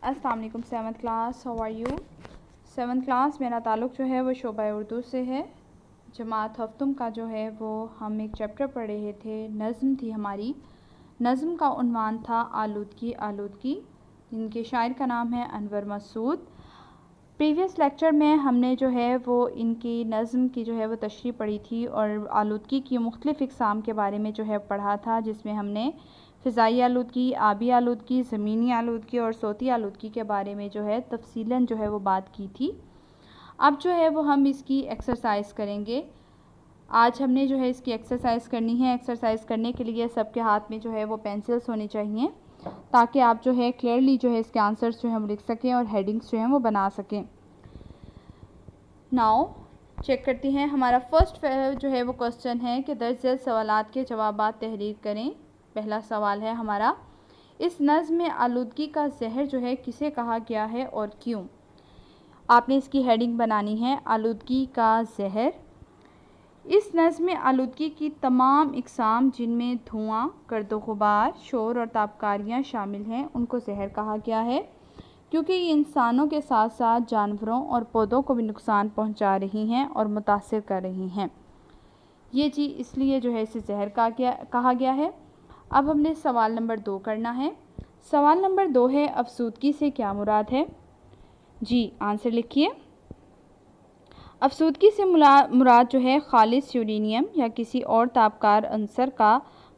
अस्सलाम वालेकुम 7th class, how are you. 7th class मेरा ताल्लुक़ जो है वो शोबा उर्दू से है। जमात हफ्तुम का जो है वो हम एक चैप्टर पढ़ रहे थे, नज़्म थी हमारी। नज़्म का उन्वान था आलूदगी आलूदगी, जिनके शायर का नाम है अनवर मसूद। प्रीवियस लेक्चर में हमने जो है वो इनकी नज़्म की जो है वो तशरीह पढ़ी थी और आलूदगी की मुख्तलिफ़ इक़साम के बारे में जो है पढ़ा था, जिसमें हमने फ़िज़ाई आलूदगी, आबी आलूदगी, ज़मीनी आलूदगी और सोती आलूदगी के बारे में जो है तफ़सीलन जो है वो बात की थी। अब जो है वो हम इसकी एक्सरसाइज करेंगे। आज हमने जो है इसकी एक्सरसाइज करनी है। एक्सरसाइज करने के लिए सबके हाथ में जो है वो पेंसिल्स होनी चाहिए, ताकि आप जो है क्लियरली जो है इसके आंसर्स जो है वो लिख सकें और हेडिंग्स जो हैं वो बना सकें। नाउ चेक करते हैं। हमारा फर्स्ट जो है वो क्वेश्चन है कि दर्ज झेल सवालात के जवाबात तहरीर करें। पहला सवाल है हमारा, इस नज़्म में आलूदगी का ज़हर जो है किसे कहा गया है और क्यों। आपने इसकी हेडिंग बनानी है, आलूदगी का ज़हर। इस नज़्म में आलूदगी की तमाम इक़साम, जिनमें धुआं, गर्दो गुबार, शोर और ताबकारियाँ शामिल हैं, उनको ज़हर कहा गया है, क्योंकि ये इंसानों के साथ साथ जानवरों और पौधों को भी नुकसान पहुंचा रही हैं और मुतासिर कर रही हैं। ये जी इसलिए जो है इसे ज़हर कहा गया है। अब हमने सवाल नंबर 2 करना है। सवाल नंबर 2 है, अफसूदगी से क्या मुराद है। जी आंसर लिखिए। अफसूदगी से मुराद जो है खालिस यूरेनियम या किसी और ताबकार अंसर का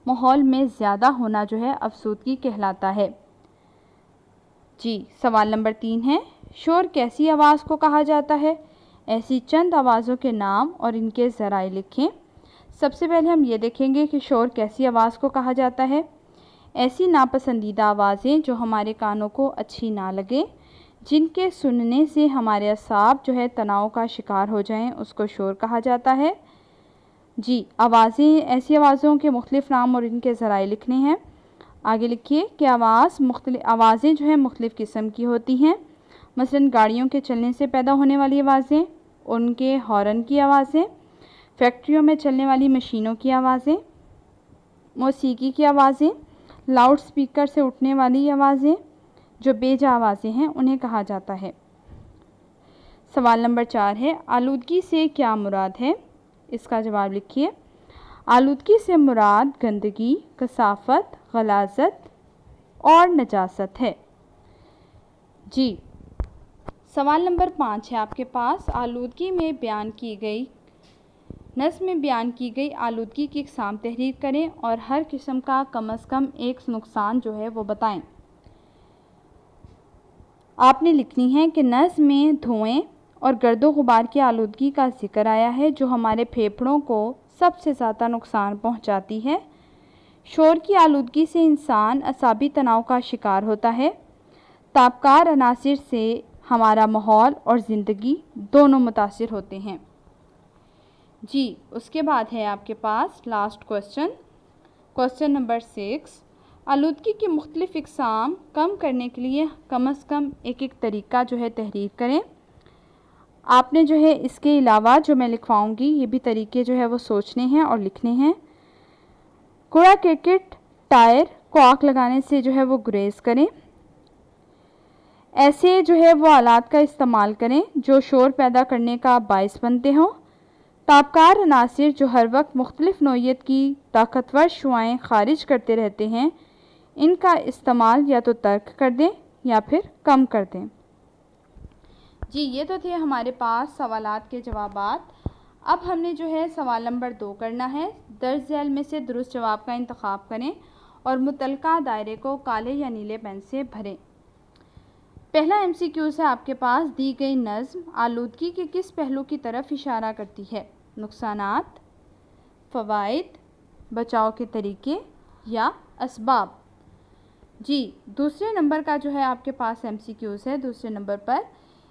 माहौल में ज़्यादा होना जो है अफसूदगी कहलाता है। जी सवाल नंबर 3 है, शोर कैसी आवाज़ को कहा जाता है। ऐसी चंद आवाज़ों के नाम और इनके ज़राए लिखें। सबसे पहले हम ये देखेंगे कि शोर कैसी आवाज़ को कहा जाता है। ऐसी नापसंदीदा आवाज़ें जो हमारे कानों को अच्छी ना लगे, जिनके सुनने से हमारे असाब जो है तनाव का शिकार हो जाएं, उसको शोर कहा जाता है। जी आवाज़ें, ऐसी आवाज़ों के मुख्तलिफ़ नाम और इनके ज़राए लिखने हैं। आगे लिखिए कि आवाज़ें जो हैं मुख्तलिफ़ किस्म की होती हैं। मसलन गाड़ियों के चलने से पैदा होने वाली आवाज़ें, उनके हॉर्न की आवाज़ें, फैक्ट्रियों में चलने वाली मशीनों की आवाज़ें, मौसीकी की आवाज़ें, लाउड स्पीकर से उठने वाली आवाज़ें, जो बेजा आवाज़ें हैं, उन्हें कहा जाता है। सवाल नंबर 4 है, आलूदगी से क्या मुराद है। इसका जवाब लिखिए। आलूदगी से मुराद गंदगी, कसाफत, गलाज़त और नजासत है। जी सवाल नंबर 5 है आपके पास, आलूदगी में बयान की गई नज़्म में बयान की गई आलूदगी की इक़साम तहरीर करें और हर किस्म का कम से कम एक नुकसान जो है वो बताएं। आपने लिखनी है कि नज़्म में धुएँ और गर्दो गुबार की आलूदगी का जिक्र आया है, जो हमारे फेफड़ों को सबसे ज़्यादा नुकसान पहुंचाती है। शोर की आलूदगी से इंसान असाबी तनाव का शिकार होता है। ताबकार अनासिर से हमारा माहौल और ज़िंदगी दोनों मुतासिर होते हैं। जी उसके बाद है आपके पास लास्ट क्वेश्चन नंबर 6, आलूदगी की मुख्तलिफ़ इक़साम कम करने के लिए कम से कम एक तरीका जो है तहरीर करें। आपने जो है इसके अलावा जो मैं लिखवाऊँगी ये भी तरीके जो है वो सोचने हैं और लिखने हैं। कूड़ा करकट, टायर को आग लगाने से जो है वो गुरेज करें। ऐसे जो है वो आलात का इस्तेमाल करें जो शोर पैदा करने का बायस बनते हों। ताबकार अनासिर जो हर वक्त मुख्तलिफ़ नौइयत की ताकतवर शुआएँ खारिज करते रहते हैं, इनका इस्तेमाल या तो तर्क कर दें या फिर कम कर दें। जी ये तो थे हमारे पास सवालात के जवाबात। अब हमने जो है सवाल नंबर 2 करना है। दर्ज झेल में से दुरुस्त जवाब का इंतखाब करें और मुतलका दायरे को काले या नीले पेन से भरें। पहला MCQ है आपके पास, दी गई नज़्म आलूदगी के किस पहलू की तरफ इशारा करती है। नुकसानात, फ़वाइद, बचाव के तरीके या असबाब। जी दूसरे नंबर का जो है आपके पास MCQ है। दूसरे नंबर पर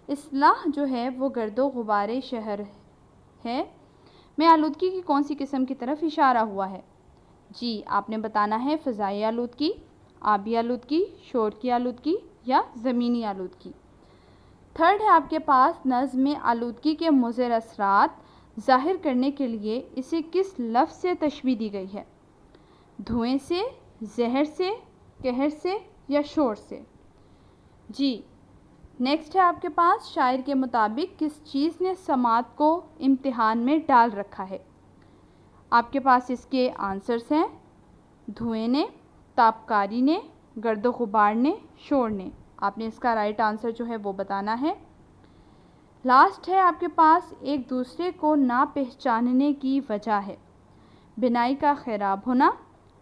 इस्लाह जो है वो गर्दो गुबारे शहर है में आलूदगी की कौन सी किस्म की तरफ इशारा हुआ है। जी आपने बताना है फ़िज़ाई आलूदगी, आबी आलूदगी, शोर की आलूदगी या ज़मीनी आलूदगी। थर्ड है आपके पास, नज़्म में आलूदगी के मुज़र असरात ज़ाहिर करने के लिए इसे किस लफ्ज़ से तशबीह दी गई है। धुएँ से, ज़हर से, कहर से या शोर से। جی نیکسٹ ہے آپ کے پاس شاعر کے مطابق کس چیز نے سماعت کو امتحان میں ڈال رکھا ہے؟ آپ کے پاس اس کے آنسرس ہیں: دھوئیں نے، تابکاری نے، گرد و غبار نے، شور نے. آپ نے اس کا رائٹ آنسر جو ہے وہ بتانا ہے. لاسٹ ہے آپ کے پاس ایک دوسرے کو نہ پہچاننے کی وجہ ہے: بینائی کا خراب ہونا،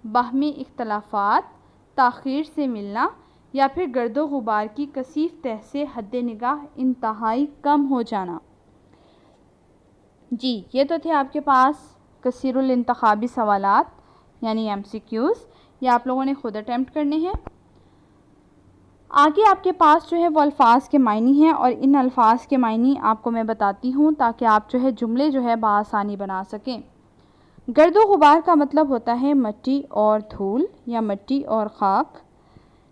باہمی اختلافات، تاخیر سے ملنا، یا پھر گرد و غبار کی کثیف تہ سے حد نگاہ انتہائی کم ہو جانا. جی یہ تو تھے آپ کے پاس کثیر الانتخابی سوالات یعنی ایم سی کیوز. یہ آپ لوگوں نے خود اٹیمپٹ کرنے ہیں. آگے آپ کے پاس جو ہے وہ الفاظ کے معنی ہیں، اور ان الفاظ کے معنی آپ کو میں بتاتی ہوں تاکہ آپ جو ہے جملے جو ہے بآسانی بنا سکیں. گرد و غبار کا مطلب ہوتا ہے مٹی اور دھول یا مٹی اور خاک.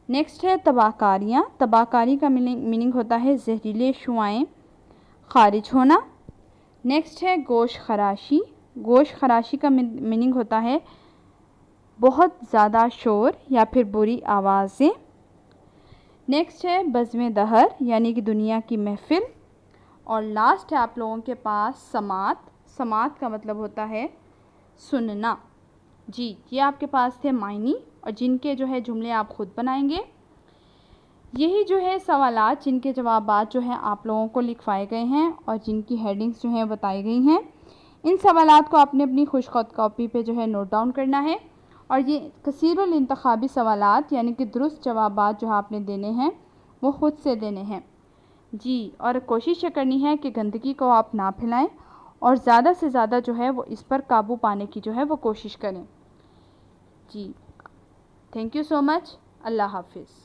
نیکسٹ ہے تباہ کاریاں. تباہ کاری کا میننگ ہوتا ہے زہریلے شعاعیں خارج ہونا. نیکسٹ ہے گوش خراشی. گوش خراشی کا میننگ ہوتا ہے بہت زیادہ شور یا پھر بری آوازیں. نیکسٹ ہے بزم دہر یعنی کہ دنیا کی محفل. اور لاسٹ ہے آپ لوگوں کے پاس سماعت. سماعت کا مطلب ہوتا ہے سننا. جی یہ آپ کے پاس تھے معنی، اور جن کے جو ہے جملے آپ خود بنائیں گے. یہی جو ہے سوالات جن کے جوابات جو ہیں آپ لوگوں کو لکھوائے گئے ہیں اور جن کی ہیڈنگس جو ہیں بتائی گئی ہیں. ان سوالات کو آپ نے اپنی خوش خط کاپی پہ جو ہے نوٹ ڈاؤن کرنا ہے، اور یہ کثیر الانتخابی سوالات یعنی کہ درست جوابات جو آپ نے دینے ہیں وہ خود سے دینے ہیں. جی اور کوشش یہ کرنی ہے کہ گندگی کو آپ نہ پھیلائیں، اور زیادہ سے زیادہ جو ہے وہ اس پر قابو پانے کی جو ہے وہ کوشش کریں. جی تھینک یو سو مچ. اللہ حافظ.